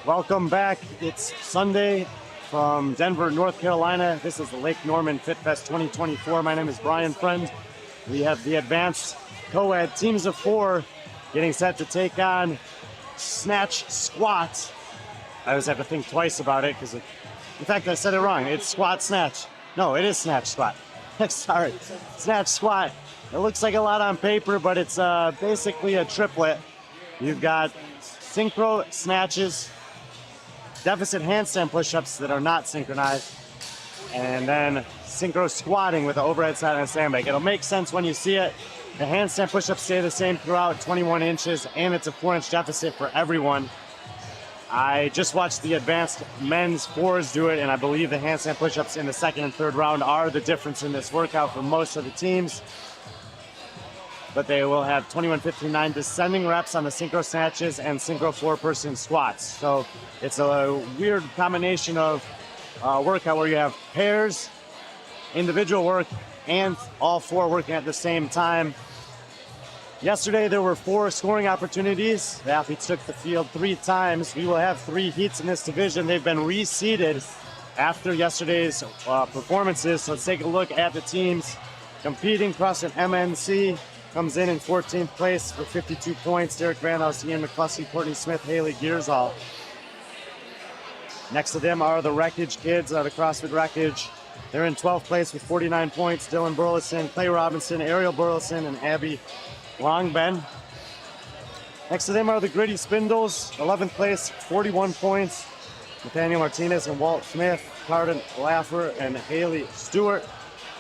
Welcome back. It's Sunday from Denver, North Carolina. This is the Lake Norman FitFest 2024. My name is Brian Friend. We have the advanced co-ed teams of 4 getting set to take on Snatch Squat. I always have to think twice about it because, in fact, I said it wrong. It's Squat Snatch. No, it is Snatch Squat. Sorry, Snatch Squat. It looks like a lot on paper, but it's basically a triplet. You've got synchro snatches, deficit handstand push-ups that are not synchronized, and then synchro squatting with the overhead side and a sandbag. It'll make sense when you see it. The handstand push-ups stay the same throughout, 21 inches, and it's a 4-inch deficit for everyone. I just watched the advanced men's 4s do it, and I believe the handstand push-ups in the second and third round are the difference in this workout for most of the teams. But they will have 21, 15, 9 descending reps on the synchro snatches and synchro 4-person squats. So it's a weird combination of workout where you have pairs, individual work, and all 4 working at the same time. Yesterday there were 4 scoring opportunities. The athletes took the field 3 times. We will have 3 heats in this division. They've been reseeded after yesterday's performances. So let's take a look at the teams competing. CrossFit MNC comes in 14th place for 52 points. Derek Vanhouse, Ian McCluskey, Courtney Smith, Haley Gearsall. Next to them are the Wreckage kids, the CrossFit Wreckage. They're in 12th place with 49 points. Dylan Burleson, Clay Robinson, Ariel Burleson, and Abby Longben. Next to them are the Gritty Spindles, 11th place, 41 points. Nathaniel Martinez and Walt Smith, Carden Laffer, and Haley Stewart.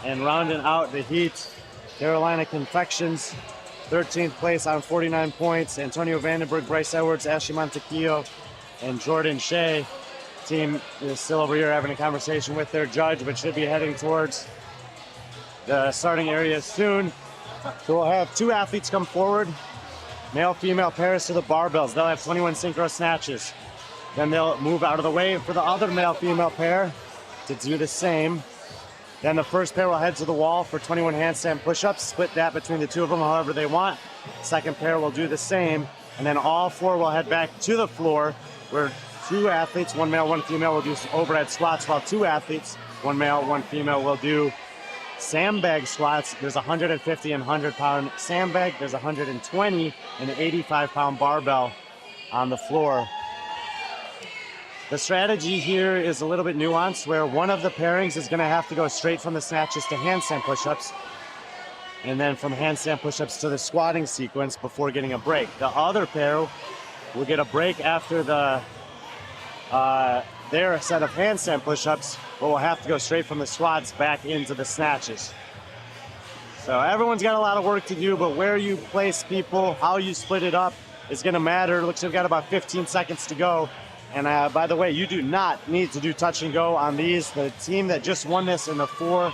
And rounding out the heat, Carolina Confections, 13th place on 49 points. Antonio Vandenberg, Bryce Edwards, Ashley Montequillo, and Jordan Shea. Team is still over here having a conversation with their judge, but should be heading towards the starting area soon. So we'll have 2 athletes come forward, male-female pairs to the barbells. They'll have 21 synchro snatches. Then they'll move out of the way for the other male-female pair to do the same. Then the first pair will head to the wall for 21 handstand push-ups, split that between the 2 of them however they want. Second pair will do the same, and then all 4 will head back to the floor where 2 athletes, 1 male, 1 female, will do overhead squats, while 2 athletes, 1 male, 1 female, will do sandbag squats. There's a 150 and 100-pound sandbag. There's a 120 and an 85-pound barbell on the floor. The strategy here is a little bit nuanced, where one of the pairings is going to have to go straight from the snatches to handstand push-ups, and then from handstand push-ups to the squatting sequence before getting a break. The other pair will get a break after their set of handstand push-ups, but will have to go straight from the squats back into the snatches. So everyone's got a lot of work to do, but where you place people, how you split it up is going to matter. Looks like we've got about 15 seconds to go. And by the way, you do not need to do touch and go on these. The team that just won this in the 4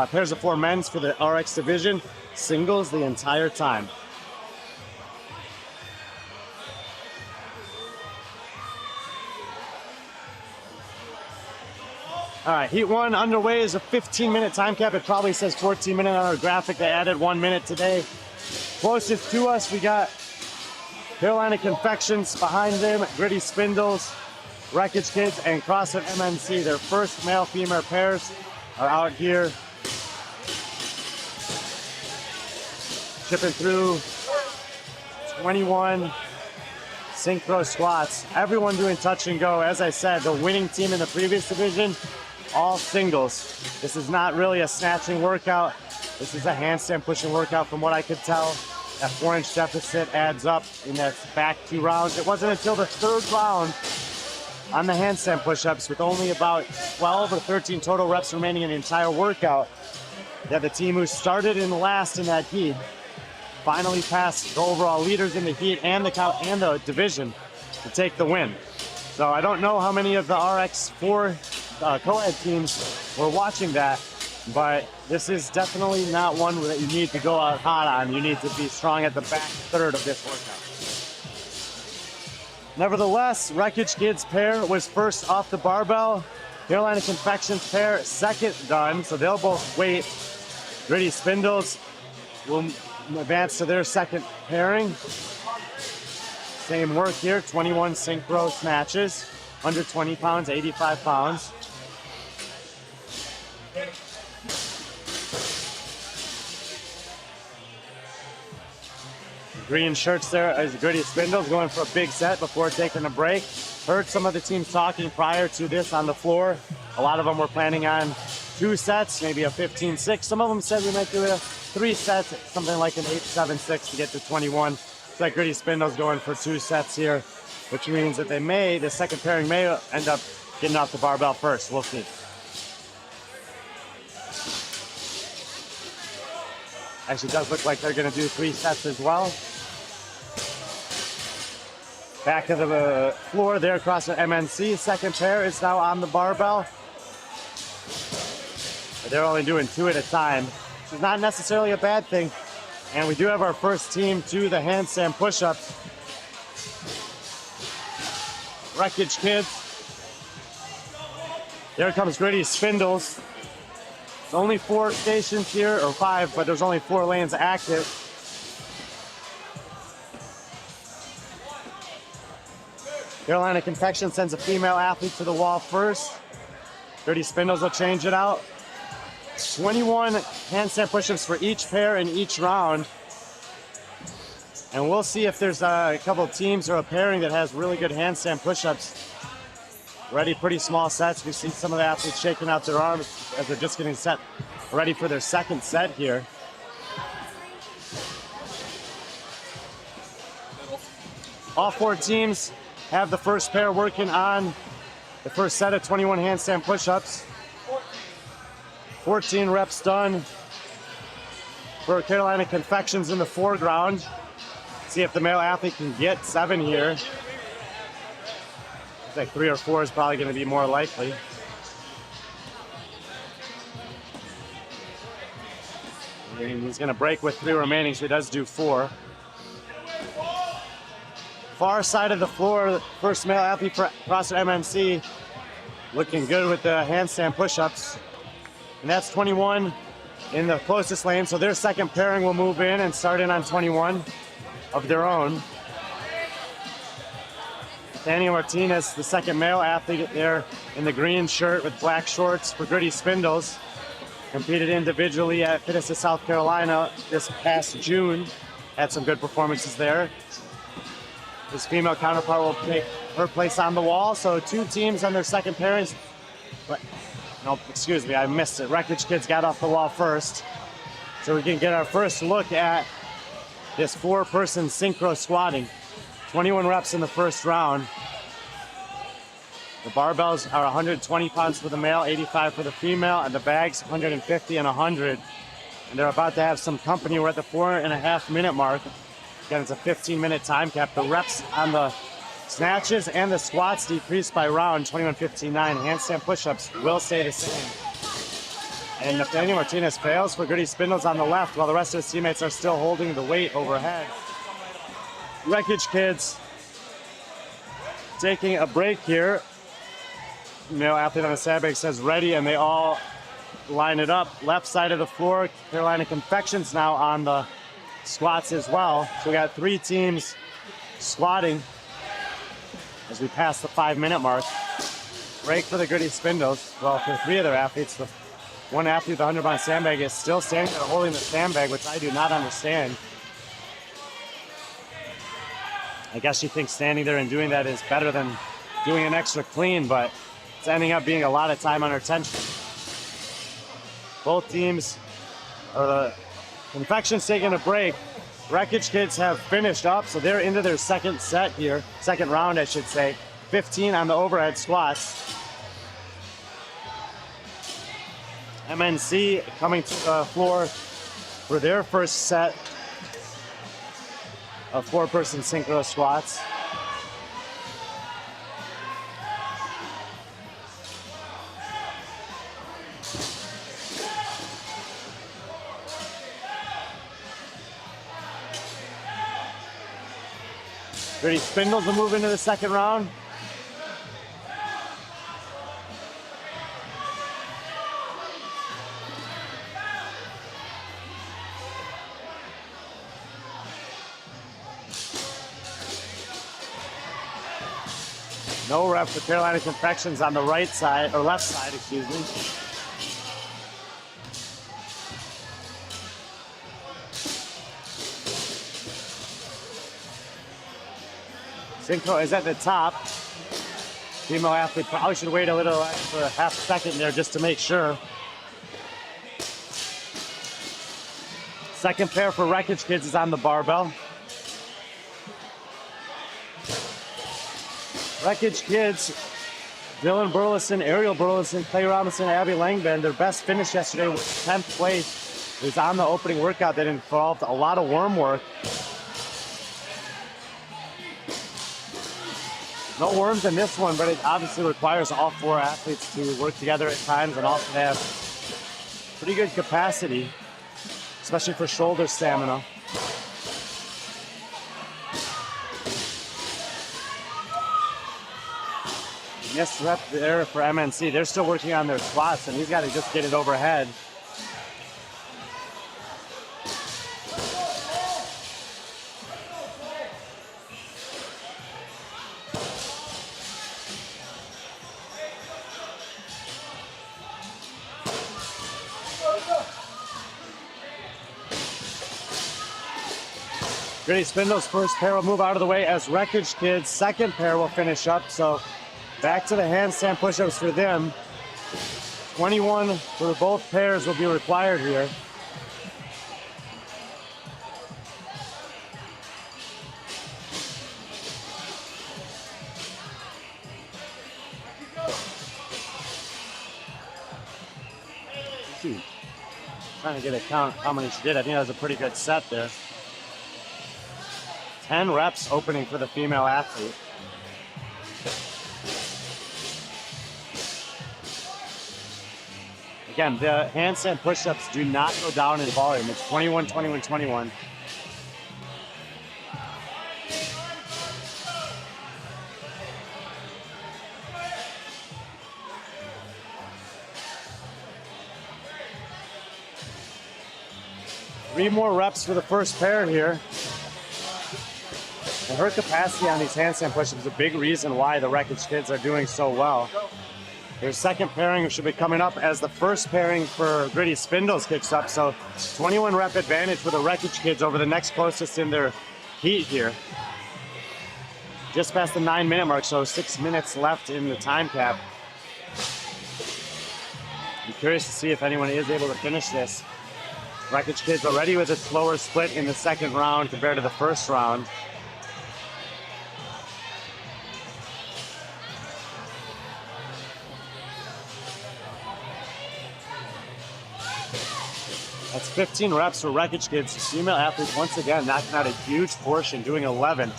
pairs of 4 men's for the RX division singles the entire time. All right, heat 1 underway is a 15-minute time cap. It probably says 14 minutes on our graphic. They added 1 minute today. Closest to us, we got Carolina Confections behind them, Gritty Spindles, Wreckage Kids, and CrossFit MNC. Their first male-female pairs are out here chipping through 21 synchro squats. Everyone doing touch and go. As I said, the winning team in the previous division, all singles. This is not really a snatching workout. This is a handstand pushing workout from what I could tell. That 4-inch deficit adds up in that back 2 rounds. It wasn't until the 3rd round on the handstand push-ups, with only about 12 or 13 total reps remaining in the entire workout, that the team who started in last in that heat finally passed the overall leaders in the heat and the division to take the win. So I don't know how many of the RX4 co-ed teams were watching that, but this is definitely not one that you need to go out hot on. You need to be strong at the back 3rd of this workout. Nevertheless, Wreckage Kids pair was first off the barbell. Carolina Confections pair second done, so they'll both wait. Gritty Spindles will advance to their second pairing. same work here, 21 synchro snatches, 120 pounds, 85 pounds. Green shirts there is Gritty Spindles going for a big set before taking a break. Heard some of the teams talking prior to this on the floor. A lot of them were planning on 2 sets, maybe a 15-6. Some of them said we might do a 3 sets, something like an 8-7-6 to get to 21. It's like Gritty Spindles going for 2 sets here, which means that the second pairing may end up getting off the barbell first. We'll see. Actually, does look like they're going to do 3 sets as well. Back to the floor there across the MNC. Second pair is now on the barbell. They're only doing 2 at a time, which is not necessarily a bad thing. And we do have our first team to the handstand push-ups. Wreckage Kids. There comes Gritty Spindles. There's only 4 stations here, or 5, but there's only 4 lanes active. Carolina Confection sends a female athlete to the wall first. Gritty Spindles will change it out. 21 handstand push-ups for each pair in each round. And we'll see if there's a couple of teams or a pairing that has really good handstand push-ups. Already pretty small sets. We see some of the athletes shaking out their arms as they're just getting set, ready for their second set here. All 4 teams have the first pair working on the first set of 21 handstand push-ups. 14 reps done for Carolina Confections in the foreground. See if the male athlete can get 7 here. I think 3 or 4 is probably going to be more likely. And he's going to break with 3 remaining, so he does do 4. Far side of the floor, first male athlete for CrossFit MNC, looking good with the handstand push-ups. And that's 21 in the closest lane, so their second pairing will move in and start in on 21 of their own. Daniel Martinez, the second male athlete there in the green shirt with black shorts for Gritty Spindles, competed individually at FitFest, South Carolina this past June. Had some good performances there. His female counterpart will take her place on the wall. So 2 teams on their second pairings. But, no, excuse me, I missed it. Wreckage Kids got off the wall first. So we can get our first look at this 4-person synchro squatting. 21 reps in the first round. The barbells are 120 pounds for the male, 85 for the female, and the bags 150 and 100. And they're about to have some company. We're at the 4.5-minute mark. Again, it's a 15-minute time cap. The reps on the snatches and the squats decreased by round, 21:15.9. Handstand push-ups will stay the same. And Nathaniel Martinez fails for Gritty Spindles on the left, while the rest of his teammates are still holding the weight overhead. Wreckage Kids taking a break here. Male athlete on the sandbag says ready, and they all line it up. Left side of the floor, Carolina Confections now on the squats as well. So we got 3 teams squatting as we pass the 5-minute mark. Break for the Gritty Spindles. Well, for 3 of their athletes, the 1 athlete, the 100-pound sandbag, is still standing there holding the sandbag, which I do not understand. I guess she thinks standing there and doing that is better than doing an extra clean, but it's ending up being a lot of time under tension. Both teams, or the Confections taking a break. Wreckage Kids have finished up, so they're into their second set here. Second round, I should say. 15 on the overhead squats. MNC coming to the floor for their first set of 4-person synchro squats. Gritty Spindles will move into the second round. No rep for Carolina Confections on the right side, or left side, excuse me. Cinco is at the top. Female athlete probably should wait a little extra half a second there just to make sure. Second pair for Wreckage Kids is on the barbell. Wreckage Kids, Dylan Burleson, Ariel Burleson, Clay Robinson, Abby Langbend, their best finish yesterday was 10th place. It was on the opening workout that involved a lot of worm work. No worms in this one, but it obviously requires all four athletes to work together at times and also have pretty good capacity, especially for shoulder stamina. Missed rep there for MNC. They're still working on their squats, and he's got to just get it overhead. Gritty Spindle's first pair will move out of the way as Wreckage Kids' second pair will finish up. So back to the handstand push-ups for them. 21 for both pairs will be required here. Trying to get a count how many she did. I think that was a pretty good set there. 10 reps opening for the female athlete. Again, the handstand push-ups do not go down in volume. It's 21, 21, 21. Three more reps for the first pair here. And her capacity on these handstand push-ups is a big reason why the Wreckage Kids are doing so well. Their second pairing should be coming up as the first pairing for Gritty Spindles kicks up. So 21 rep advantage for the Wreckage Kids over the next closest in their heat here. Just past the 9-minute mark, so 6 minutes left in the time cap. I'm curious to see if anyone is able to finish this. Wreckage Kids already with a slower split in the second round compared to the first round. That's 15 reps for Wreckage Kids. Female athletes once again knocking out a huge portion, doing 11.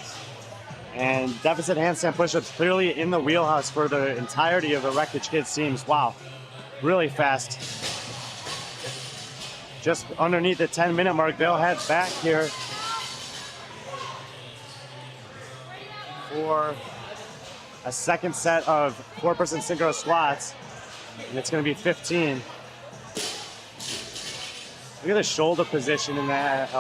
And deficit handstand push-ups clearly in the wheelhouse for the entirety of the Wreckage Kids teams. Wow, really fast. Just underneath the 10-minute mark, they'll head back here for a second set of 4-person synchro squats, and it's going to be 15. Look at the shoulder position in that.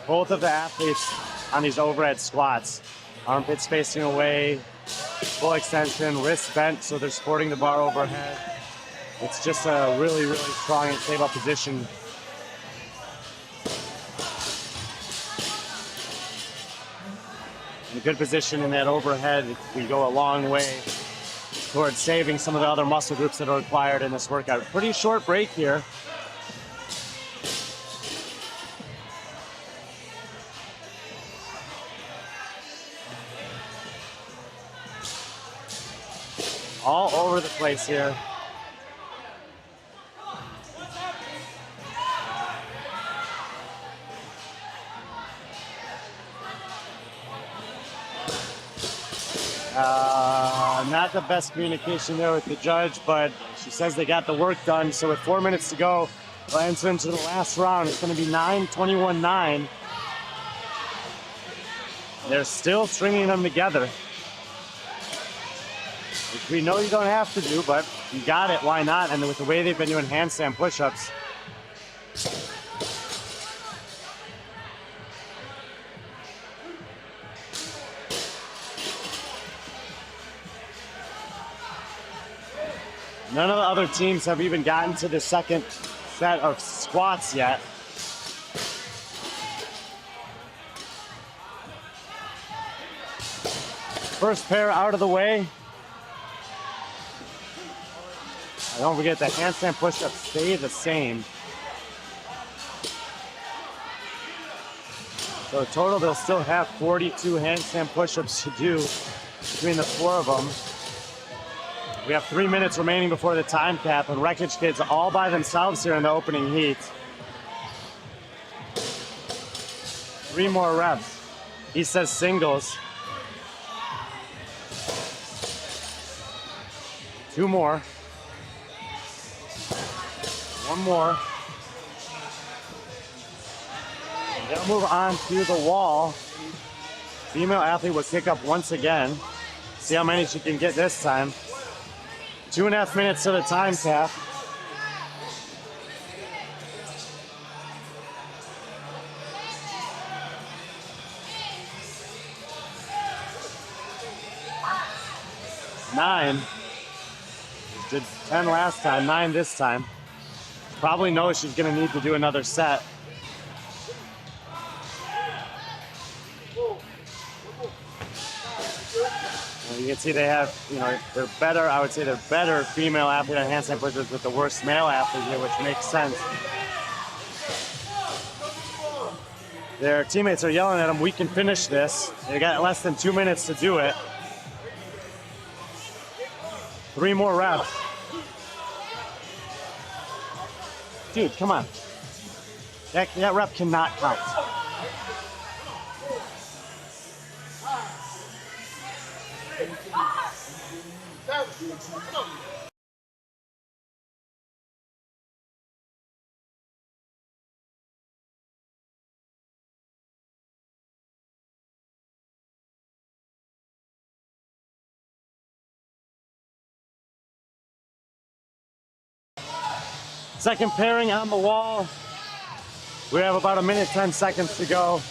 Both of the athletes on these overhead squats. Armpits facing away, full extension, wrists bent so they're supporting the bar overhead. It's just a really, really strong and stable position. In a good position in that overhead, we go a long way towards saving some of the other muscle groups that are required in this workout. Pretty short break here. All over the place here. Not the best communication there with the judge, but she says they got the work done. So with 4 minutes to go, we'll enter into the last round. It's going to be 9-21-9. They're still stringing them together, which we know you don't have to do, but you got it, why not? And with the way they've been doing handstand push-ups, None of the other teams have even gotten to the second set of squats yet. First pair out of the way. And don't forget that handstand push-ups stay the same. So in total, they'll still have 42 handstand push-ups to do between the four of them. We have 3 minutes remaining before the time cap, and Wreckage Kids all by themselves here in the opening heat. 3 more reps. He says singles. 2 more. 1 more. They'll move on to the wall. Female athlete will kick up once again. See how many she can get this time. 2.5 minutes to the time cap. Nine. Did 10 last time, 9 this time. Probably knows she's gonna need to do another set. You can see they have, they're better, I would say they're better female athlete on handstand push-ups with the worst male athlete here, which makes sense. Their teammates are yelling at them, we can finish this. They got less than 2 minutes to do it. 3 more reps. Dude, come on. That rep cannot count. Second pairing on the wall. We have about 1 minute, 10 seconds to go.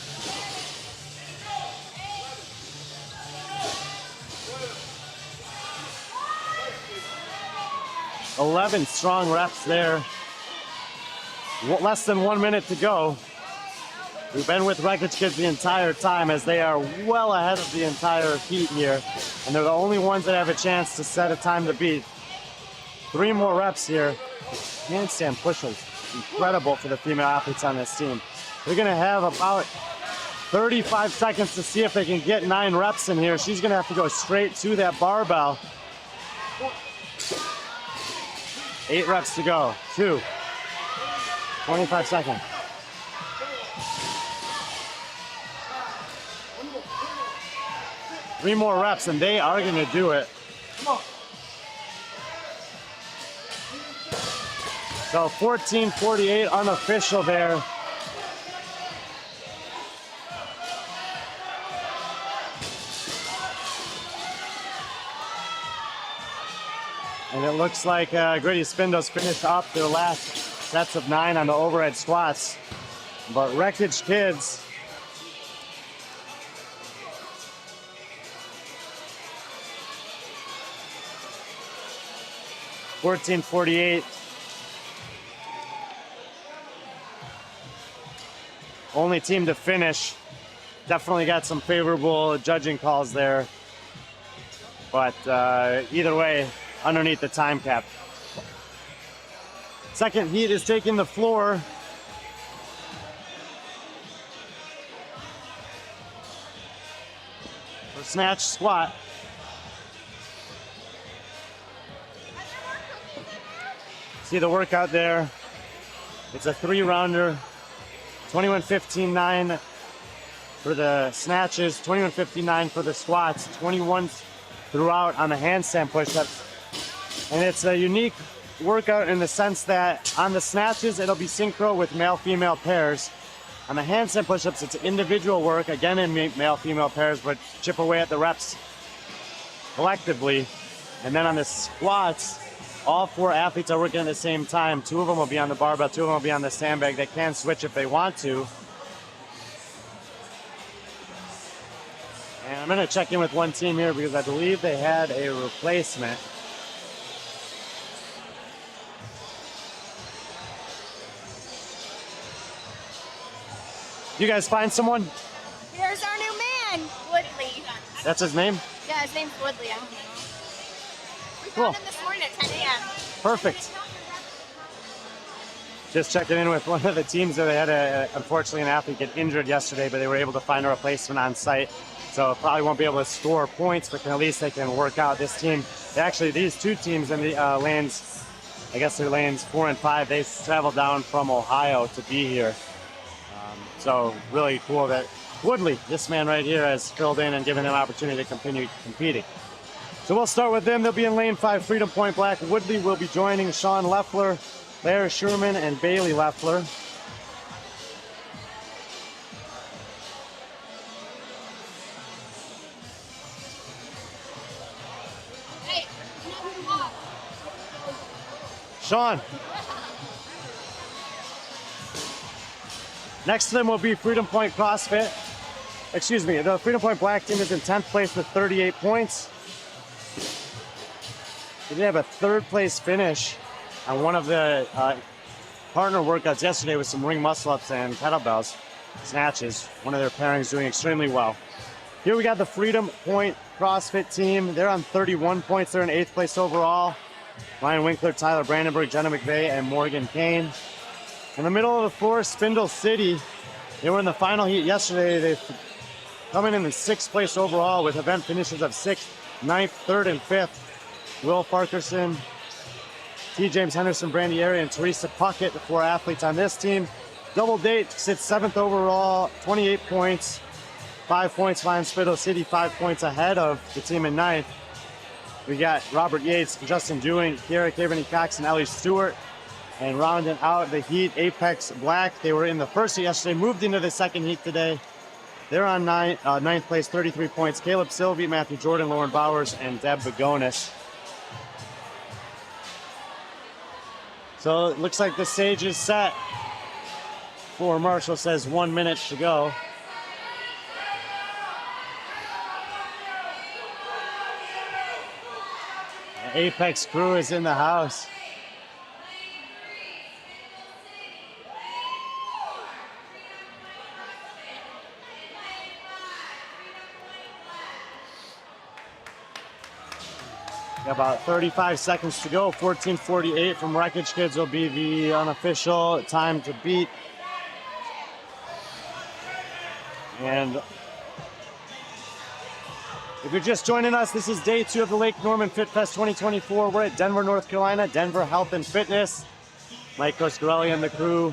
$11 strong reps there. Less than 1 minute to go. We've been with Wreckage Kids the entire time as they are well ahead of the entire heat here. And they're the only ones that have a chance to set a time to beat. 3 more reps here. Handstand push-ups, incredible for the female athletes on this team. They're gonna have about 35 seconds to see if they can get 9 reps in here. She's gonna have to go straight to that barbell. 8 reps to go, 2, 25 seconds. Three more reps and they are gonna do it. So 14:48 unofficial there. And it looks like Gritty Spindos finished up their last sets of 9 on the overhead squats. But Wreckage Kids $14.48. Only team to finish. Definitely got some favorable judging calls there. But either way, underneath the time cap. Second heat is taking the floor. For snatch squat. See the workout there. It's a 3-rounder. 21:15.9 for the snatches, 21:59 for the squats, 21 throughout on the handstand push-ups. And it's a unique workout in the sense that on the snatches, it'll be synchro with male-female pairs. On the handstand push-ups, it's individual work, again in male-female pairs, but chip away at the reps collectively. And then on the squats, all 4 athletes are working at the same time. 2 of them will be on the barbell, 2 of them will be on the sandbag. They can switch if they want to. And I'm gonna check in with one team here because I believe they had a replacement. You guys find someone? Here's our new man, Woodley. That's his name? Yeah, his name's Woodley. I don't know. We Cool. found him this morning at 10 a.m. Perfect. Just checking in with one of the teams that they had, unfortunately, an athlete get injured yesterday, but they were able to find a replacement on site. So probably won't be able to score points, but at least they can work out. This team, actually, these two teams in the lanes, I guess they're lanes 4 and 5, they traveled down from Ohio to be here. So really cool that Woodley, this man right here, has filled in and given them opportunity to continue competing. So we'll start with them. They'll be in lane 5, Freedom Point Black. Woodley will be joining Sean Leffler, Blair Sherman, and Bailey Leffler. Hey, Sean. Next to them will be Freedom Point CrossFit. Excuse me, the Freedom Point Black team is in 10th place with 38 points. They did have a 3rd place finish on one of the partner workouts yesterday with some ring muscle ups and kettlebells, snatches. One of their pairings doing extremely well. Here we got the Freedom Point CrossFit team. They're on 31 points. They're in 8th place overall. Ryan Winkler, Tyler Brandenburg, Jenna McVeigh, and Morgan Kane. In the middle of the floor, Spindle City. They were in the final heat yesterday. They come in the 6th place overall with event finishes of 6th, 9th, 3rd, and 5th. Will Farquharson, T. James Henderson, Brandy Airy, and Teresa Puckett, the 4 athletes on this team. Double Date sits 7th overall, 28 points. 5 points behind Spindle City, 5 points ahead of the team in 9th. We got Robert Yates, Justin Dewing, Kiera Cabernet Cox, and Ellie Stewart. And rounding out the heat, Apex Black. They were in the first heat yesterday, moved into the second heat today. They're on 9th place, 33 points. Caleb Sylvie, Matthew Jordan, Lauren Bowers, and Deb Begonis. So it looks like the stage is set. For Marshall says 1 minute to go. The Apex crew is in the house. Got about 35 seconds to go. 14:48 from Wreckage Kids will be the unofficial time to beat. And if you're just joining us, this is day 2 of the Lake Norman FitFest 2024. We're at Denver, North Carolina, Denver Health and Fitness. Mike Coscarelli and the crew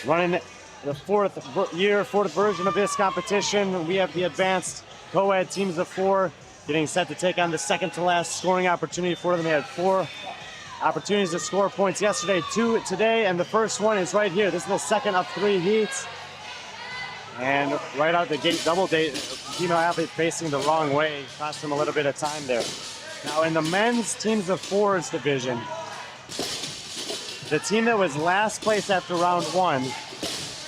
running the 4th version of this competition. We have the advanced co-ed teams of 4 getting set to take on the second to last scoring opportunity for them. They had 4 opportunities to score points yesterday, 2 today, and the first one is right here. This is the second of 3 heats. And right out the gate, Double Date, female athlete facing the wrong way, cost them a little bit of time there. Now in the men's teams of 4s division, the team that was last place after round 1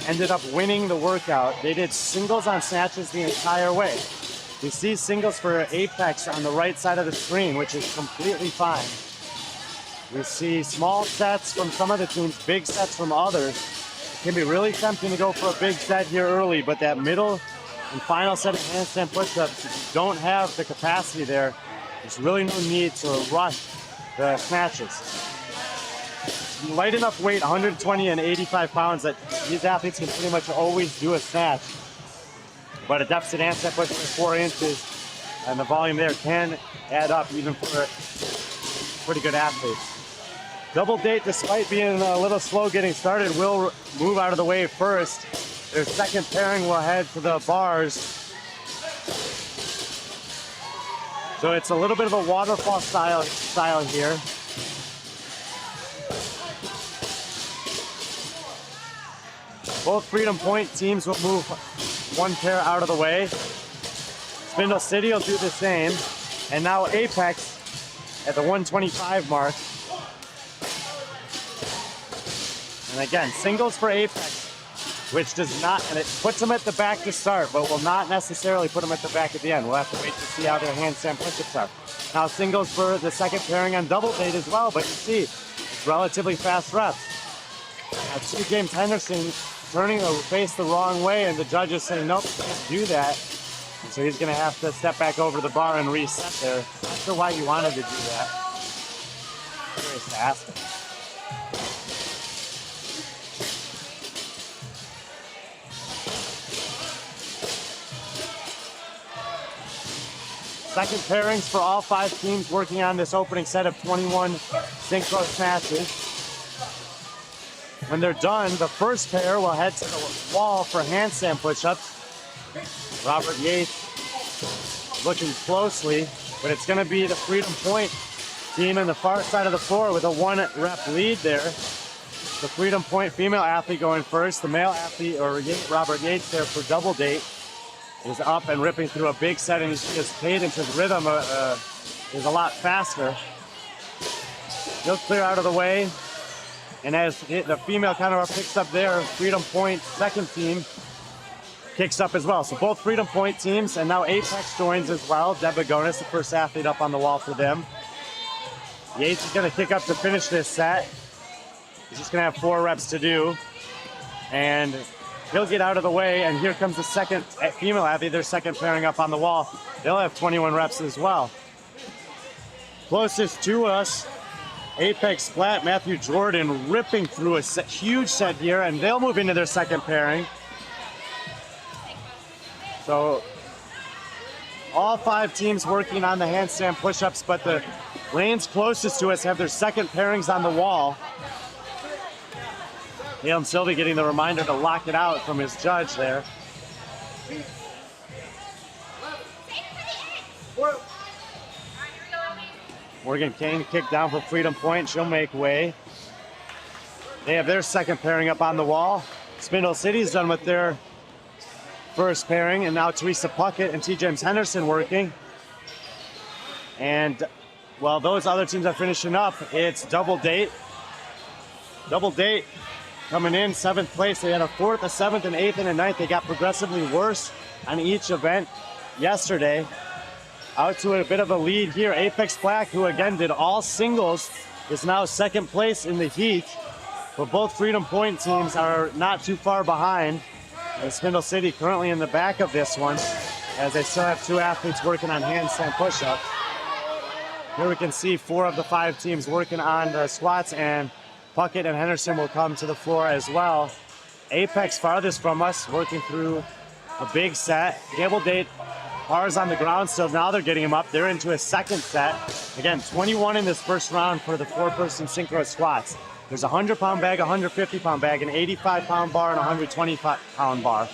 ended up winning the workout. They did singles on snatches the entire way. You see singles for Apex on the right side of the screen, which is completely fine. We see small sets from some of the teams, big sets from others. It can be really tempting to go for a big set here early, but that middle and final set of handstand push-ups, if you don't have the capacity there, there's really no need to rush the snatches. Light enough weight, 120 and 85 pounds, that these athletes can pretty much always do a snatch. But a deficit handstand push-up is 4 inches, and the volume there can add up even for pretty good athletes. Double Date, despite being a little slow getting started, will move out of the way first. Their second pairing will head to the bars. So it's a little bit of a waterfall style here. Both Freedom Point teams will move 1 pair out of the way. Spindle City will do the same. And now Apex at the 125 mark. And again, singles for Apex, which does not, and it puts them at the back to start, but will not necessarily put them at the back at the end. We'll have to wait to see how their handstand push-ups are. Now singles for the second pairing on Double Date as well, but you see, it's relatively fast reps. Now T. James Henderson turning the face the wrong way, and the judge is saying, nope, can't do that. And so he's going to have to step back over the bar and reset there. Not sure why he wanted to do that. Curious to ask him. Second pairings for all 5 teams working on this opening set of 21 synchro snatches. When they're done, the first pair will head to the wall for handstand push-ups. Robert Yates looking closely, but it's going to be the Freedom Point team on the far side of the floor with a 1-rep lead there. The Freedom Point female athlete going first. The male athlete, or Robert Yates there for double date, is up and ripping through a big set, and his cadence, his rhythm is a lot faster. He'll clear out of the way, and as the female counterpart picks up there, Freedom Point second team kicks up as well. So both Freedom Point teams, and now Apex joins as well. Deb Bagonis, the first athlete up on the wall for them. Yates is going to kick up to finish this set. He's just going to have 4 reps to do, and he'll get out of the way, and here comes the second female athlete, their second pairing up on the wall. They'll have 21 reps as well. Closest to us, Apex Flat, Matthew Jordan ripping through a huge set here, and they'll move into their second pairing. So all 5 teams working on the handstand push-ups, but the lanes closest to us have their second pairings on the wall. Halen Sylvie getting the reminder to lock it out from his judge there. Morgan Kane kicked down for Freedom Point. She'll make way. They have their second pairing up on the wall. Spindle City's done with their first pairing, and now Teresa Puckett and T. James Henderson working. And while those other teams are finishing up, it's Double Date. Double Date coming in 7th place. They had a 4th, a 7th, an 8th, and a 9th. They got progressively worse on each event yesterday. Out to a bit of a lead here. Apex Black, who again did all singles, is now 2nd place in the heat. But both Freedom Point teams are not too far behind. And Spindle City currently in the back of this one, as they still have 2 athletes working on handstand push-ups. Here we can see 4 of the 5 teams working on the squats, and Puckett and Henderson will come to the floor as well. Apex farthest from us, working through a big set. Double Date, bars on the ground still. Now they're getting him up. They're into a second set. Again, 21 in this first round for the 4-person synchro squats. There's a 100-pound bag, a 150-pound bag, an 85-pound bar, and a 120-pound bar.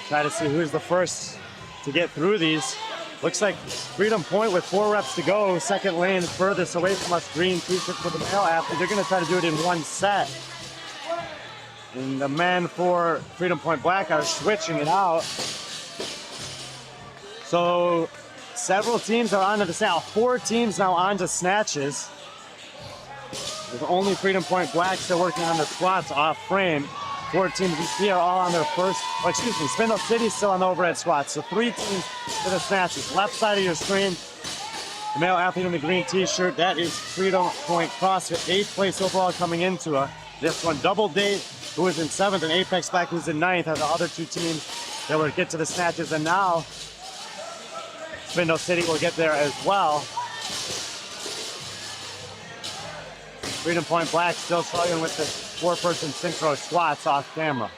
Try to see who's the first to get through these. Looks like Freedom Point with 4 reps to go. Second lane furthest away from us. Green t-shirt for the male athlete. They're going to try to do it in one set. And the men for Freedom Point Black are switching it out. So several teams are onto the set. 4 teams now onto snatches. With only Freedom Point Black still working on the squats off frame. 4 teams you see are all on their first, Spindle City's still on the overhead squats. So 3 teams to the snatches. Left side of your screen, the male athlete in the green t-shirt, that is Freedom Point CrossFit, 8th place overall coming into this one. Double Date, who is in 7th, and Apex Black, who's in 9th, are the other 2 teams that will get to the snatches. And now Spindle City will get there as well. Freedom Point Black still struggling with the 4-person synchro squats off camera.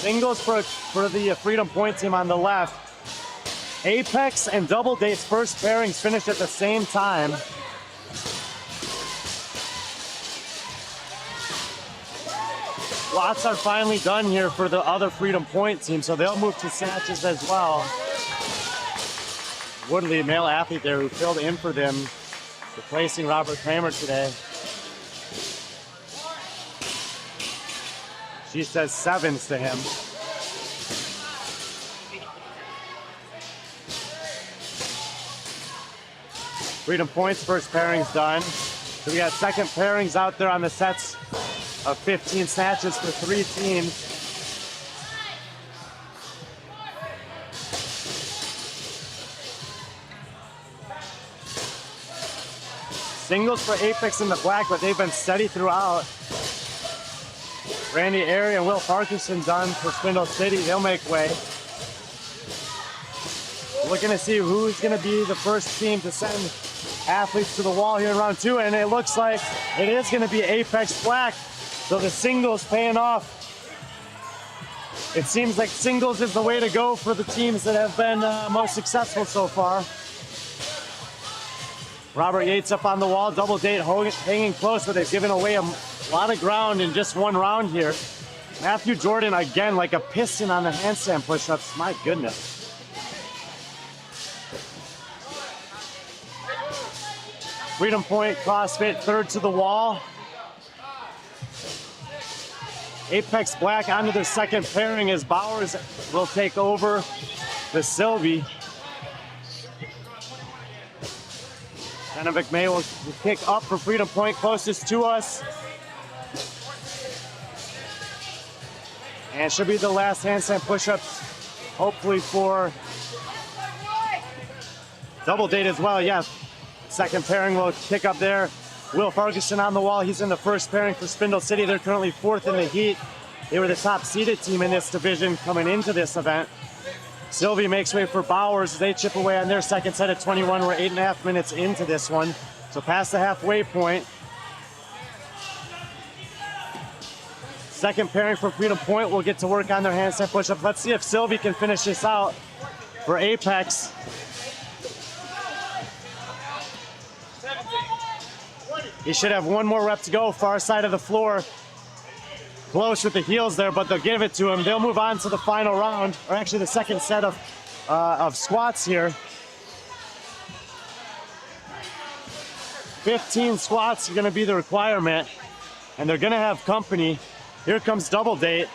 Singles for the Freedom Point team on the left. Apex and Double Date's first pairings finished at the same time. Lots are finally done here for the other Freedom Point team, so they'll move to snatches as well. Woodley, male athlete there, who filled in for them, replacing Robert Kramer today. She says 7s to him. Freedom Point's first pairing's done. So we got second pairings out there on the sets of 15 snatches for 3 teams. Singles for Apex in the black, but they've been steady throughout. Randy Airy and Will Parkinson done for Spindle City. They'll make way. Looking to see who's going to be the first team to send athletes to the wall here in round 2, and it looks like it is going to be Apex Black. So the singles paying off. It seems like singles is the way to go for the teams that have been most successful so far. Robert Yates up on the wall, double date hanging close, but they've given away a lot of ground in just one round here. Matthew Jordan again like a piston on the handstand push-ups. My goodness. Freedom Point CrossFit third to the wall. Apex Black onto their second pairing as Bowers will take over the Sylvie. Jenna McMay will kick up for Freedom Point closest to us. And should be the last handstand push-ups, hopefully for double date as well, yes. Second pairing will kick up there. Will Ferguson on the wall. He's in the first pairing for Spindle City. They're currently 4th in the heat. They were the top seeded team in this division coming into this event. Sylvie makes way for Bowers. They chip away on their second set at 21. We're 8.5 minutes into this one. So past the halfway point. Second pairing for Freedom Point will get to work on their handstand push-ups. Let's see if Sylvie can finish this out for Apex. He should have one more rep to go, far side of the floor. Close with the heels there, but they'll give it to him. They'll move on to the final round, or actually the second set of squats here. 15 squats are gonna be the requirement, and they're gonna have company. Here comes double date.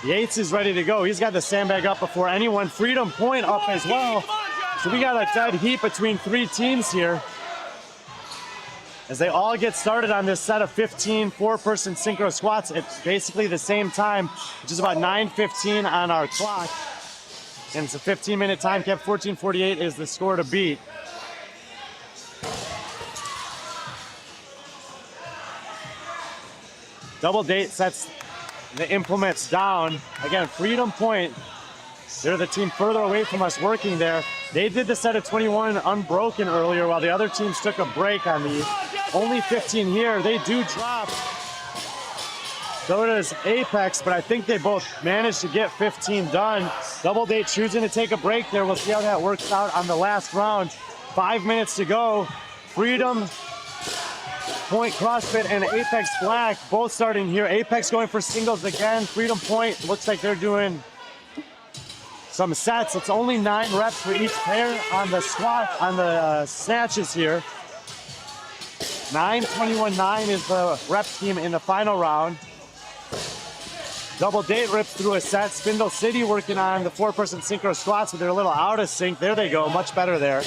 Yates is ready to go. He's got the sandbag up before anyone. Freedom Point up as well. So we got a dead heat between 3 teams here, as they all get started on this set of 15 4-person synchro squats at basically the same time, which is about 9:15 on our clock. And it's a 15-minute time cap. 14:48 is the score to beat. Double date sets the implements down. Again, Freedom Point, they're the team further away from us working there. They did the set of 21 unbroken earlier while the other teams took a break on these. Only 15 here. They do drop. So does Apex, but I think they both managed to get 15 done. Double date choosing to take a break there. We'll see how that works out on the last round. 5 minutes to go. Freedom Point CrossFit and Apex Black both starting here. Apex going for singles again. Freedom Point looks like they're doing some sets. It's only 9 reps for each pair on the squat, on the snatches here. 9:21.9 is the rep scheme in the final round. Double date rips through a set. Spindle City working on the 4-person synchro squats, but they're a little out of sync. There they go, much better there.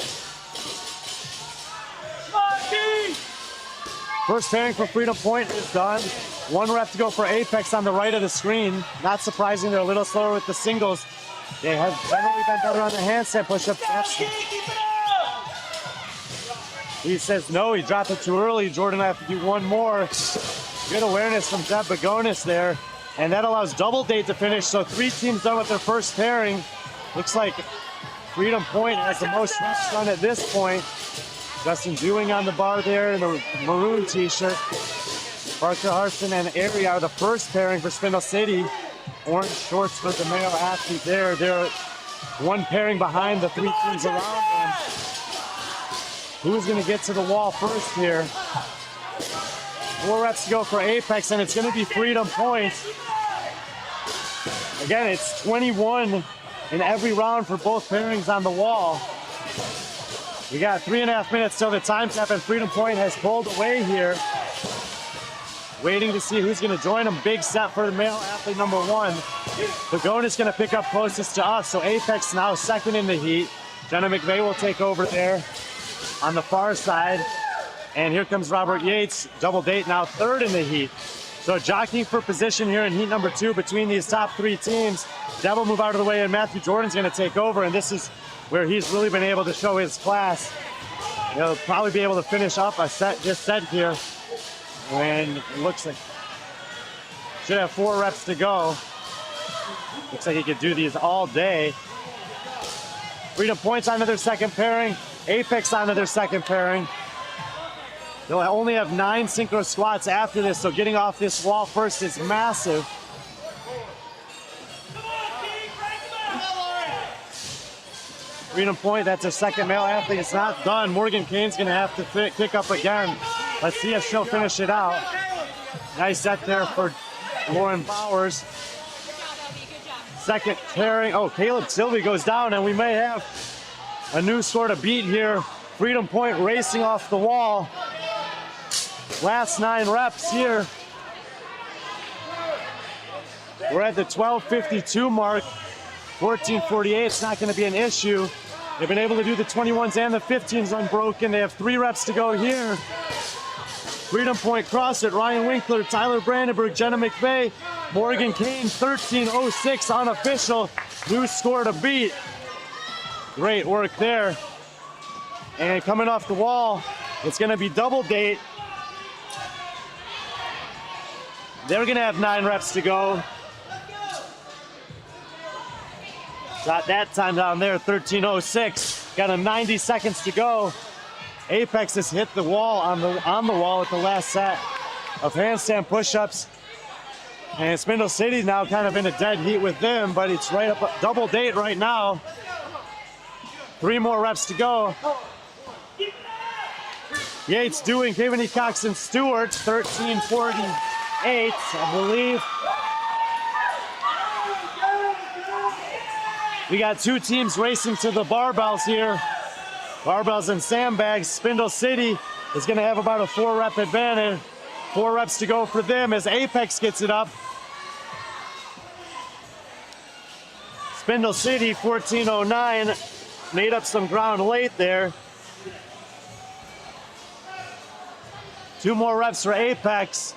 First pairing for Freedom Point is done. 1 rep to go for Apex on the right of the screen. Not surprising, they're a little slower with the singles. They have generally been better on the handstand push-ups. He says no, he dropped it too early. Jordan will have to do 1 more. Good awareness from Zeb Bagonis there. And that allows double date to finish. So 3 teams done with their first pairing. Looks like Freedom Point has the most reps done at this point. Justin Dewing on the bar there in the maroon t-shirt. Parker Harson and Airy are the first pairing for Spindle City. Orange shorts for the male athlete there. They're 1 pairing behind the 3 teams around them. Who's going to get to the wall first here? 4 reps to go for Apex, and it's going to be Freedom Point. Again, it's 21 in every round for both pairings on the wall. We got 3.5 minutes till the time cap, and Freedom Point has pulled away here. Waiting to see who's going to join them. Big set for the male athlete number 1. Bagonis going to pick up closest to us, so Apex now second in the heat. Jenna McVeigh will take over there on the far side. And here comes Robert Yates, double date now third in the heat. So jockeying for position here in heat number 2 between these top 3 teams. Devil move out of the way, and Matthew Jordan's going to take over, and this is where he's really been able to show his class. He'll probably be able to finish up this set here. And it looks like should have 4 reps to go. Looks like he could do these all day. Freedom Point's onto their second pairing. Apex onto their second pairing. They'll only have 9 synchro squats after this, so getting off this wall first is massive. Freedom Point, that's a second male athlete. It's not done. Morgan Kane's going to have to kick up again. Let's see if she'll finish it out. Nice set there for Lauren Bowers. Second pairing. Oh, Caleb Sylvie goes down, and we may have a new sort of beat here. Freedom Point racing off the wall. Last 9 reps here. We're at the 12:52 mark. 14:48, it's not going to be an issue. They've been able to do the 21s and the 15s unbroken. They have 3 reps to go here. Freedom Point CrossFit, Ryan Winkler, Tyler Brandenburg, Jenna McVeigh, Morgan Kane, 13:06 unofficial. New score to beat. Great work there. And coming off the wall, it's going to be double date. They're going to have 9 reps to go. Got that time down there, 13:06. Got a 90 seconds to go. Apex has hit the wall on the wall at the last set of handstand push-ups. And Spindle City's now kind of in a dead heat with them, but it's right up double date right now. 3 more reps to go. Yates doing Kivany Cox and Stewart, 13:48, I believe. We got 2 teams racing to the barbells here. Barbells and sandbags. Spindle City is going to have about a 4-rep advantage. 4 reps to go for them as Apex gets it up. Spindle City, 14:09, made up some ground late there. 2 more reps for Apex.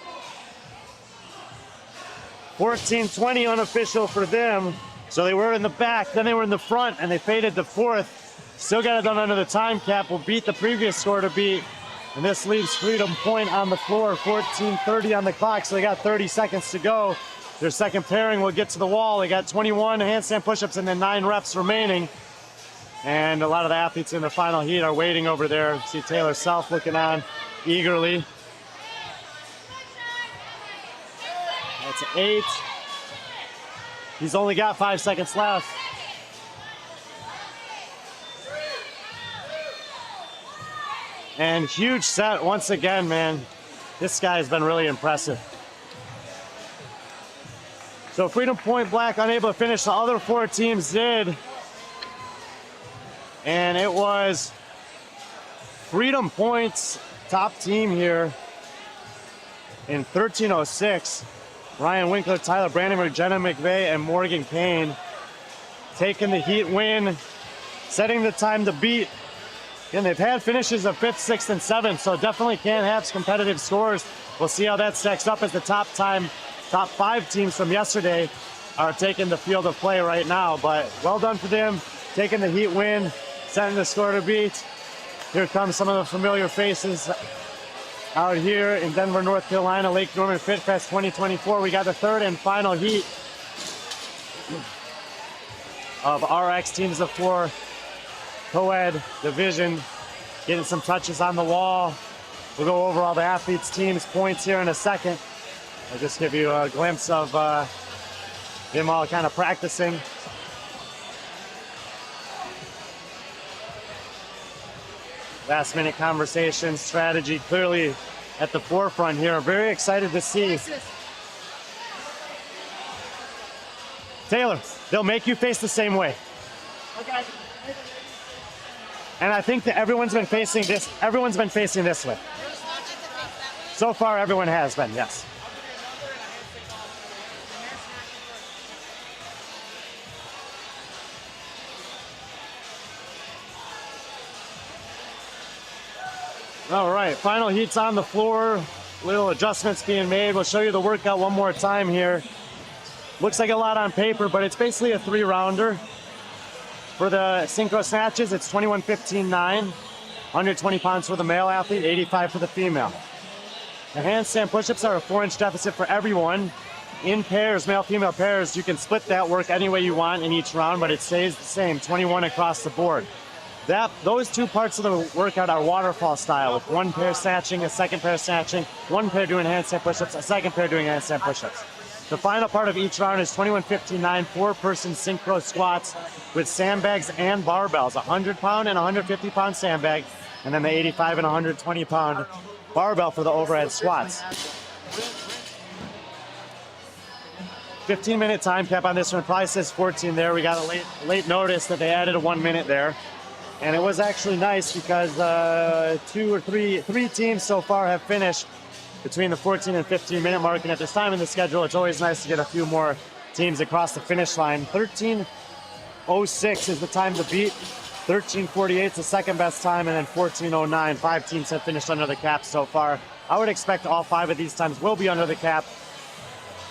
14:20 unofficial for them. So they were in the back, then they were in the front, and they faded to 4th. Still got it done under the time cap. Will beat the previous score to beat. And this leaves Freedom Point on the floor, 14:30 on the clock, so they got 30 seconds to go. Their second pairing will get to the wall. They got 21 handstand push-ups and then 9 reps remaining. And a lot of the athletes in the final heat are waiting over there. See Taylor Self looking on eagerly. That's 8. He's only got 5 seconds left. And huge set once again, man. This guy has been really impressive. So Freedom Point Black unable to finish. The other 4 teams did. And it was Freedom Point's top team here in 13:06. Ryan Winkler, Tyler Brandenburg, Jenna McVeigh, and Morgan Kane taking the heat win, setting the time to beat. And they've had finishes of 5th, 6th, and 7th, so definitely can have competitive scores. We'll see how that stacks up as the top 5 teams from yesterday are taking the field of play right now. But well done for them, taking the heat win, setting the score to beat. Here comes some of the familiar faces out here in Denver, North Carolina, Lake Norman FitFest 2024. We got the 3rd and final heat of RX Teams of 4 co-ed division. Getting some touches on the wall. We'll go over all the athletes' teams' points here in a second. I'll just give you a glimpse of them all kind of practicing. Last minute conversation, strategy clearly at the forefront here. Very excited to see. Taylor, they'll make you face the same way. Okay. And I think that everyone's been facing this way. So far, everyone has been, yes. All right, final heat's on the floor. Little adjustments being made. We'll show you the workout one more time here. Looks like a lot on paper, but it's basically a 3-rounder. For the synchro snatches, it's 21-15-9, 120 pounds for the male athlete, 85 for the female. The handstand push-ups are a 4-inch deficit for everyone. In pairs, male-female pairs, you can split that work any way you want in each round, but it stays the same, 21 across the board. Those two parts of the workout are waterfall style, with one pair snatching, a second pair snatching, one pair doing handstand push-ups, a second pair doing handstand push-ups. The final part of each round is 21-15-9, 4-person synchro squats with sandbags and barbells, a 100-pound and 150-pound sandbag, and then the 85 and 120-pound barbell for the overhead squats. 15-minute time cap on this one. Probably says 14 there. We got a late notice that they added a 1 minute there. And it was actually nice because three teams so far have finished between the 14 and 15-minute mark. And at this time in the schedule, it's always nice to get a few more teams across the finish line. 13:06 is the time to beat. 13:48 is the second best time, and then 14:09. 5 teams have finished under the cap so far. I would expect all 5 of these times will be under the cap.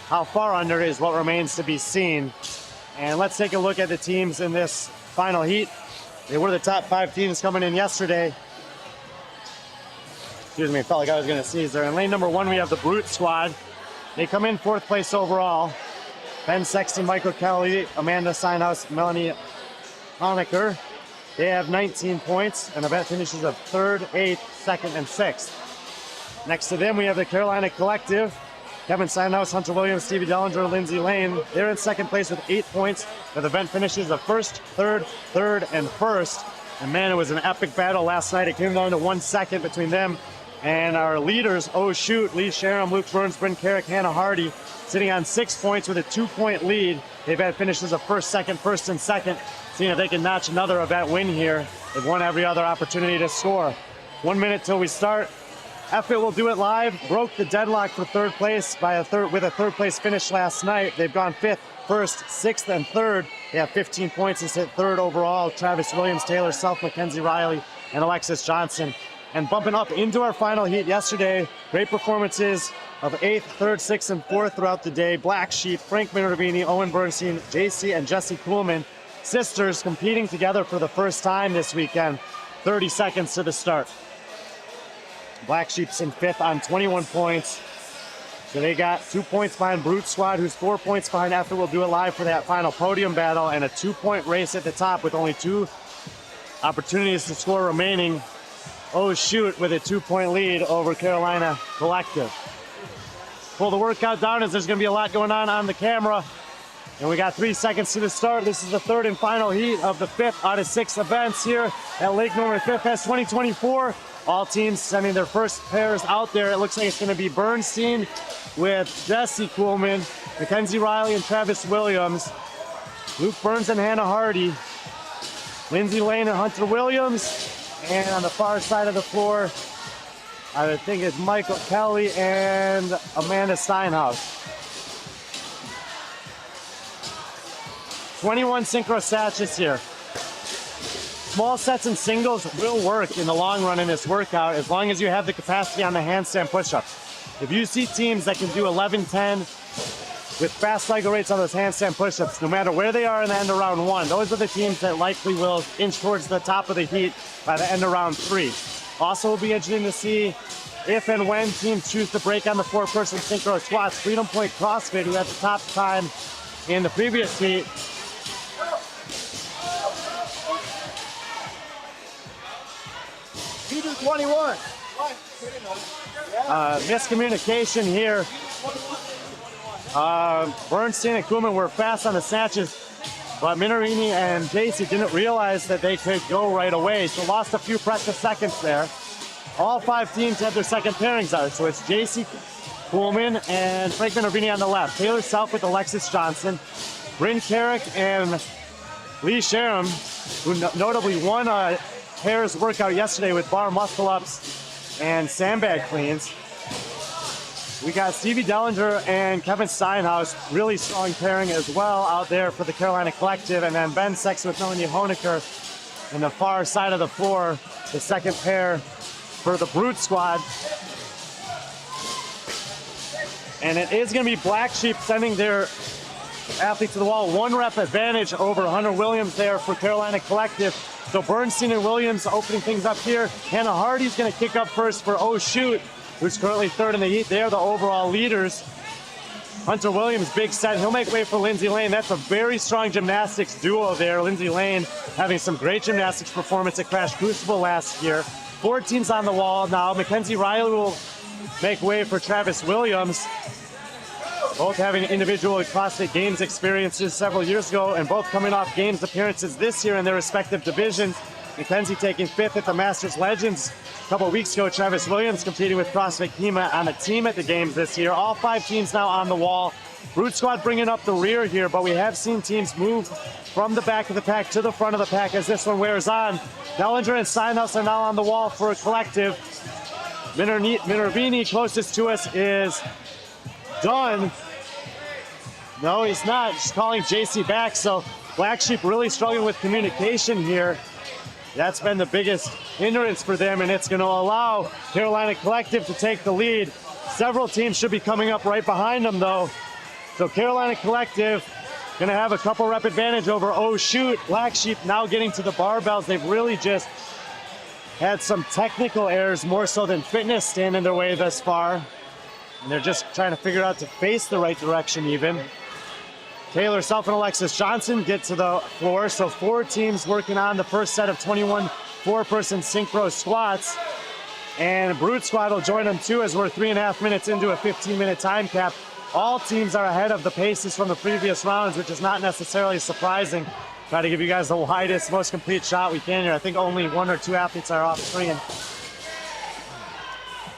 How far under is what remains to be seen. And let's take a look at the teams in this final heat. They were the top 5 teams coming in yesterday. Excuse me, felt like I was going to sneeze there. In lane number 1, we have the Brute Squad. They come in 4th place overall. Ben Sexton, Michael Kelly, Amanda Steinhaus, Melanie Honecker. They have 19 points, and the event finishes of 3rd, 8th, 2nd, and 6th. Next to them, we have the Carolina Collective. Kevin Steinhaus, Hunter Williams, Stevie Dellinger, Lindsay Lane. They're in 2nd place with 8 points. The event finishes of 1st, 3rd, 3rd, and 1st. And man, it was an epic battle last night. It came down to 1 second between them and our leaders. Oh shoot, Lee Sharam, Luke Burns, Bryn Carrick, Hannah Hardy, sitting on 6 points with a 2-point lead. They've had finishes of 1st, 2nd, 1st, and 2nd. Seeing if they can notch another event win here. They've won every other opportunity to score. 1 minute till we start. Effort will do it live. Broke the deadlock for 3rd place with a 3rd place finish last night. They've gone 5th, 1st, 6th, and 3rd. They have 15 points and sit 3rd overall. Travis Williams, Taylor Self, Mackenzie Riley, and Alexis Johnson. And bumping up into our final heat yesterday, great performances of 8th, 3rd, 6th, and 4th throughout the day. Black Sheep, Frank Minervini, Owen Bernstein, JC, and Jesse Kuhlman, sisters competing together for the first time this weekend. 30 seconds to the start. Black Sheep's in 5th on 21 points. So they got 2 points behind Brute Squad, who's 4 points behind Effort will do it live for that final podium battle, and a 2-point race at the top with only 2 opportunities to score remaining. Oh shoot, with a 2-point lead over Carolina Collective. Pull the workout down as there's going to be a lot going on the camera. And we got 3 seconds to the start. This is the 3rd and final heat of the 5th out of 6 events here at Lake Norman FitFest 2024. All teams sending their first pairs out there. It looks like it's going to be Bernstein with Jesse Kuhlman, Mackenzie Riley and Travis Williams, Luke Burns and Hannah Hardy, Lindsay Lane and Hunter Williams, and on the far side of the floor, I think it's Michael Kelly and Amanda Steinhaus. 21 synchro snatches here. Small sets and singles will work in the long run in this workout as long as you have the capacity on the handstand push-ups. If you see teams that can do 11-10 with fast cycle rates on those handstand push-ups, no matter where they are in the end of round 1, those are the teams that likely will inch towards the top of the heat by the end of round 3. Also, will be interesting to see if and when teams choose to break on the 4-person synchro squats. Freedom Point CrossFit, who had the top time in the previous heat, He did 21. miscommunication here. Bernstein and Kuhlman were fast on the snatches, but Minerini and JC didn't realize that they could go right away, so lost a few precious seconds there. All 5 teams have their second pairings out, so it's JC Kuhlman and Frank Minerini on the left, Taylor Self with Alexis Johnson, Bryn Carrick and Lee Sharam, who notably won a pairs workout yesterday with bar muscle ups and sandbag cleans. We got Stevie Dellinger and Kevin Steinhaus, really strong pairing as well out there for the Carolina Collective, and then Ben Sexton with Melanie Honecker in the far side of the floor, the second pair for the Brute Squad. And it is going to be Black Sheep sending their athletes to the wall. 1 rep advantage over Hunter Williams there for Carolina Collective. So Bernstein and Williams opening things up here. Hannah Hardy's going to kick up first for Oh Shoot, who's currently 3rd in the heat. They're the overall leaders. Hunter Williams, big set. He'll make way for Lindsay Lane. That's a very strong gymnastics duo there. Lindsay Lane having some great gymnastics performance at Crash Crucible last year. 4 teams on the wall now. Mackenzie Riley will make way for Travis Williams. Both having individual CrossFit Games experiences several years ago and both coming off Games appearances this year in their respective divisions. Mackenzie taking 5th at the Masters Legends a couple weeks ago. Travis Williams competing with CrossFit Kima on a team at the Games this year. All 5 teams now on the wall. Brute Squad bringing up the rear here, but we have seen teams move from the back of the pack to the front of the pack as this one wears on. Dellinger and Steinhaus are now on the wall for a collective. Minervini, closest to us, is done. No, he's not. He's calling JC back, so Black Sheep really struggling with communication here. That's been the biggest hindrance for them, and it's going to allow Carolina Collective to take the lead. Several teams should be coming up right behind them, though. So Carolina Collective going to have a couple rep advantage over Oh Shoot. Black Sheep now getting to the barbells. They've really just had some technical errors more so than fitness stand in their way thus far. And they're just trying to figure out to face the right direction even. Taylor Self and Alexis Johnson get to the floor. So 4 teams working on the first set of 21 4-person synchro squats. And Brute Squad will join them too as we're 3.5 minutes into a 15-minute time cap. All teams are ahead of the paces from the previous rounds, which is not necessarily surprising. Try to give you guys the widest, most complete shot we can here. I think only 1 or 2 athletes are off screen.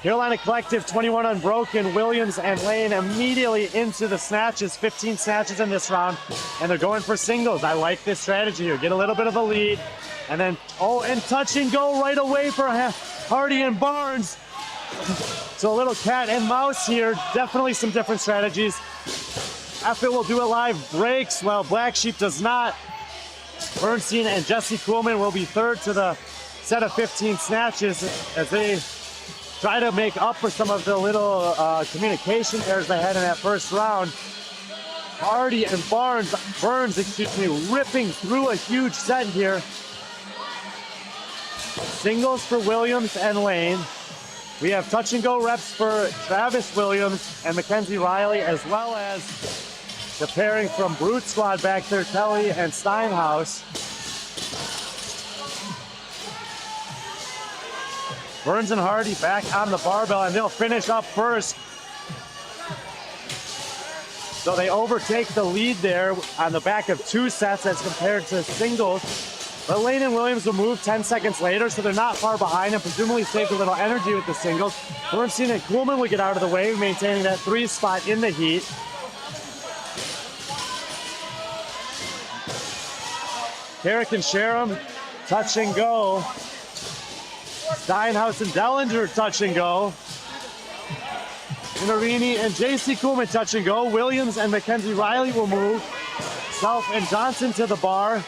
Carolina Collective, 21 unbroken. Williams and Lane immediately into the snatches. 15 snatches in this round, and they're going for singles. I like this strategy here. Get a little bit of a lead, and then, and touch and go right away for Hardy and Barnes. So a little cat and mouse here. Definitely some different strategies. Effort will do it live. Breaks. Well, Black Sheep does not. Bernstein and Jesse Kuhlman will be 3rd to the set of 15 snatches as they try to make up for some of the little communication errors they had in that first round. Hardy and Burns, ripping through a huge set here. Singles for Williams and Lane. We have touch and go reps for Travis Williams and Mackenzie Riley, as well as the pairing from Brute Squad back there, Kelly and Steinhaus. Burns and Hardy back on the barbell, and they'll finish up first. So they overtake the lead there on the back of 2 sets as compared to singles. But Lane and Williams will move 10 seconds later, so they're not far behind and presumably saved a little energy with the singles. Bernstein and Kuhlman will get out of the way, maintaining that 3 spot in the heat. Carrick and Sharam, touch and go. Steinhaus and Dellinger, touch and go. Minerini and JC Kuhlman, touch and go. Williams and Mackenzie Riley will move. Self and Johnson to the bar.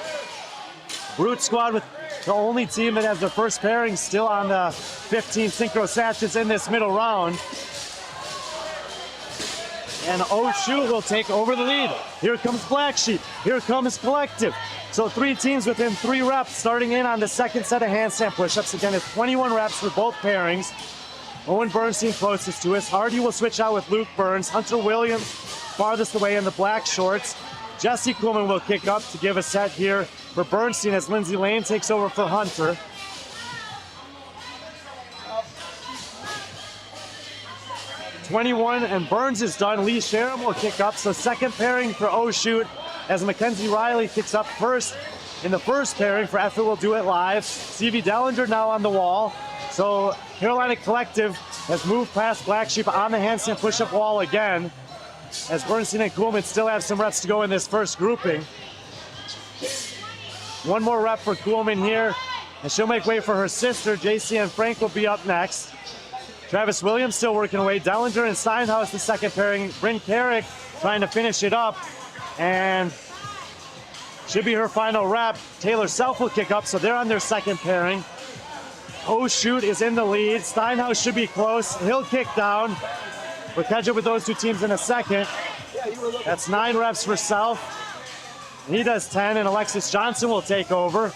Brute Squad with the only team that has their first pairing still on the 15 synchro snatches in this middle round. And Oh Shoot will take over the lead. Here comes Black Sheep. Here comes Collective. So 3 teams within 3 reps, starting in on the second set of handstand push-ups. Again, it's 21 reps for both pairings. Owen Bernstein closest to us. Hardy will switch out with Luke Burns. Hunter Williams farthest away in the black shorts. Jesse Kuhlman will kick up to give a set here for Bernstein as Lindsay Lane takes over for Hunter. .21 and Burns is done. Lee Sharam will kick up. So second pairing for Oh Shoot as Mackenzie Riley kicks up first in the first pairing for Effort Will Do It Live. CV Dellinger now on the wall. So Carolina Collective has moved past Black Sheep on the handstand push-up wall again, as Bernstein and Kuhlman still have some reps to go in this first grouping. 1 more rep for Kuhlman here, and she'll make way for her sister. JC and Frank will be up next. Travis Williams still working away. Dellinger and Steinhaus the second pairing. Bryn Carrick trying to finish it up, and should be her final rep. Taylor Self will kick up, so they're on their second pairing. Oh Shoot is in the lead. Steinhaus should be close. He'll kick down. We'll catch up with those two teams in a second. That's 9 reps for Self. He does 10, and Alexis Johnson will take over.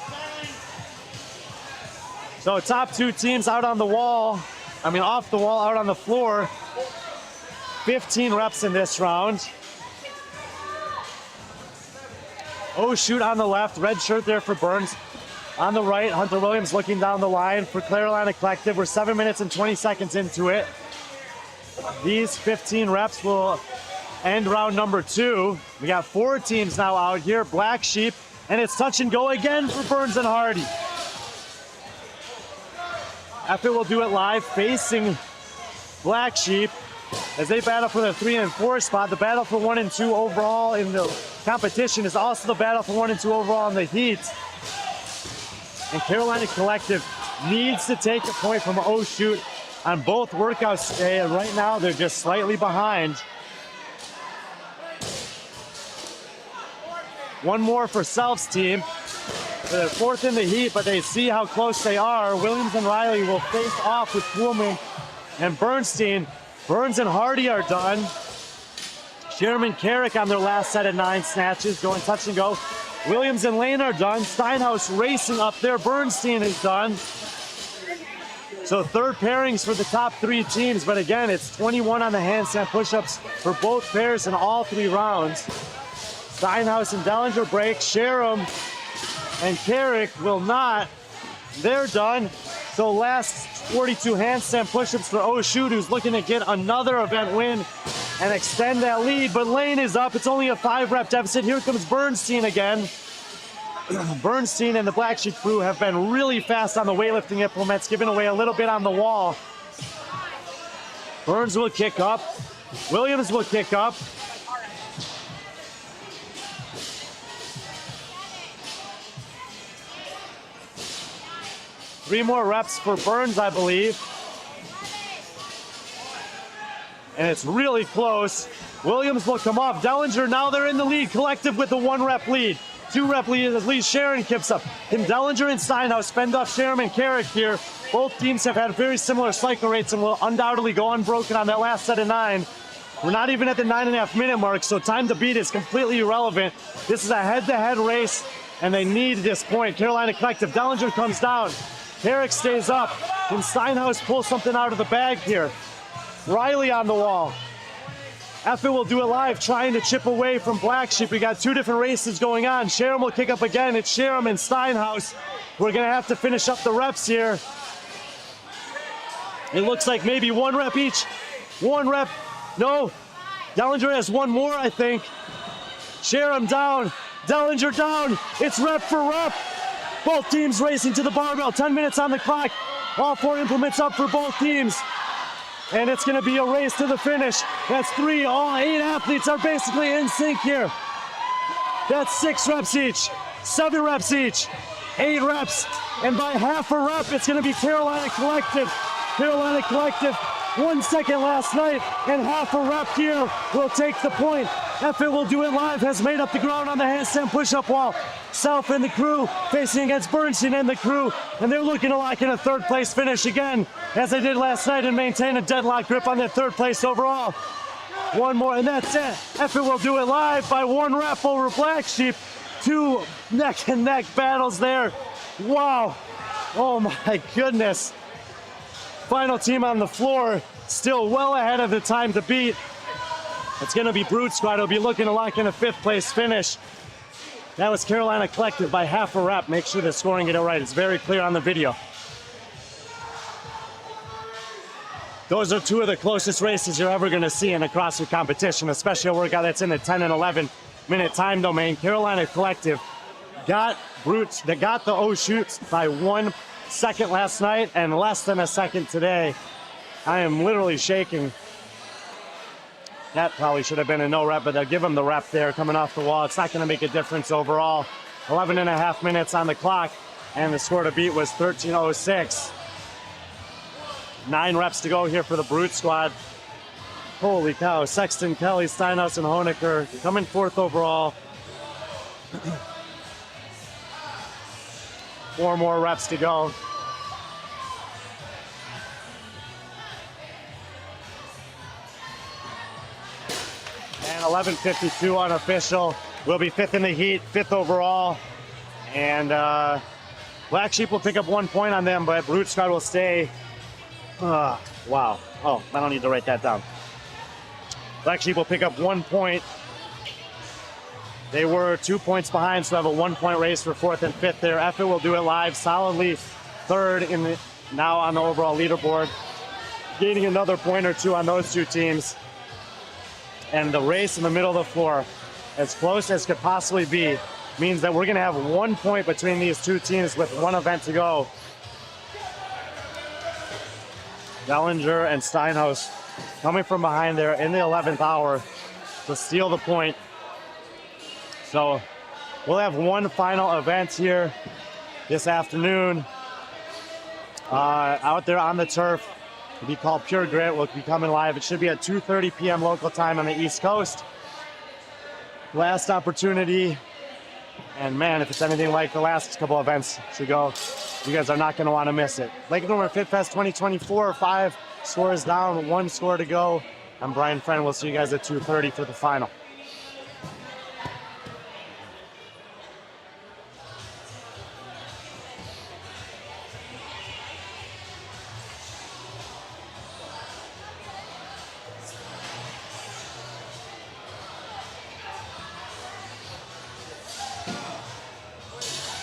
So top 2 teams out on the wall, off the wall, out on the floor. 15 reps in this round. Oh Shoot on the left, red shirt there for Burns. On the right, Hunter Williams looking down the line for Carolina Collective. We're 7 minutes and 20 seconds into it. These 15 reps will end round number 2. We got 4 teams now out here, Black Sheep, and it's touch and go again for Burns and Hardy. Effort will do it live, facing Black Sheep as they battle for the 3 and 4 spot. The battle for 1 and 2 overall in the competition is also the battle for 1 and 2 overall in the heat. And Carolina Collective needs to take a point from Oh Shoot on both workouts today, and right now they're just slightly behind. One more for Self's team. They're 4th in the heat, but they see how close they are. Williams and Riley will face off with Kuhlman and Bernstein. Burns and Hardy are done. Sherman Carrick on their last set of 9 snatches, going touch and go. Williams and Lane are done. Steinhaus racing up there. Bernstein is done. So 3rd pairings for the top 3 teams, but again, it's 21 on the handstand push-ups for both pairs in all 3 rounds. Steinhaus and Dellinger break. Sharam and Carrick will not. They're done. So last 42 handstand push-ups for Oh Shoot, who's looking to get another event win and extend that lead. But Lane is up. It's only a 5-rep deficit. Here comes Bernstein again. Bernstein and the Black Sheep crew have been really fast on the weightlifting implements, giving away a little bit on the wall. Burns will kick up. Williams will kick up. Three more reps for Burns, I believe. And it's really close. Williams will come off. Dellinger, now they're in the lead. Collective with the 1-rep lead. 2-rep lead as Lee Sharon kips up. Can Dellinger and Steinhaus fend off Sharon and Carrick here? Both teams have had very similar cycle rates and will undoubtedly go unbroken on that last set of 9. We're not even at the 9.5-minute mark, so time to beat is completely irrelevant. This is a head-to-head race, and they need this point. Carolina Collective. Dellinger comes down. Carrick stays up. Can Steinhaus pull something out of the bag here? Riley on the wall. Effort will do it live, trying to chip away from Black Sheep. We got 2 different races going on. Sharam will kick up again. It's Sharam and Steinhaus. We're going to have to finish up the reps here. It looks like maybe 1 rep each. 1 rep. No. Dellinger has 1 more, I think. Sharam down. Dellinger down. It's rep for rep. Both teams racing to the barbell. 10 minutes on the clock. All 4 implements up for both teams. And it's going to be a race to the finish. That's 3. All 8 athletes are basically in sync here. That's 6 reps each, 7 reps each, 8 reps. And by half a rep, it's going to be Carolina Collective. Carolina Collective, 1 second last night, and half a rep here will take the point. Effort will do it live, has made up the ground on the handstand push-up wall. Self and the crew facing against Bernstein and the crew, and they're looking to lock in a 3rd place finish again, as they did last night, and maintain a deadlock grip on their 3rd place overall. 1 more, and that's it. Effort will do it live by 1 rep over Black Sheep. 2 neck-and-neck battles there. Wow. Oh my goodness. Final team on the floor, still well ahead of the time to beat. It's going to be Brute Squad. It'll be looking to lock in a 5th place finish. That was Carolina Collective by half a rep. Make sure the scoring get it right. It's very clear on the video. Those are 2 of the closest races you're ever going to see in a CrossFit competition, especially a workout that's in the 10 and 11-minute time domain. Carolina Collective got the Oh Shoots by 1 second last night and less than a second today. I am literally shaking. That probably should have been a no rep, but they'll give him the rep there coming off the wall. It's not going to make a difference overall. 11.5 minutes on the clock, and the score to beat was 13:06. 9 reps to go here for the Brute Squad. Holy cow. Sexton, Kelly, Steinhaus, and Honecker coming 4th overall. 4 more reps to go. 11:52 unofficial. We'll be 5th in the heat, 5th overall. And Black Sheep will pick up 1 point on them, but Brute Squad will stay. Wow. Oh, I don't need to write that down. Black Sheep will pick up 1 point. They were 2 points behind, so have a 1 point race for 4th and 5th there. Effort will do it live, solidly 3rd in the, now on the overall leaderboard. Gaining another point or 2 on those 2 teams. And the race in the middle of the floor, as close as could possibly be, means that we're gonna have 1 point between these 2 teams with 1 event to go. Dellinger and Steinhaus coming from behind there in the 11th hour to steal the point. So we'll have 1 final event here this afternoon out there on the turf. It'll be called Pure Grit. We'll be coming live. It should be at 2:30 p.m. local time on the East Coast. Last opportunity. And man, if it's anything like the last couple events to go, you guys are not going to want to miss it. Lake Norman FitFest 2024, 5 scores down, 1 score to go. I'm Brian Friend. We'll see you guys at 2:30 for the final.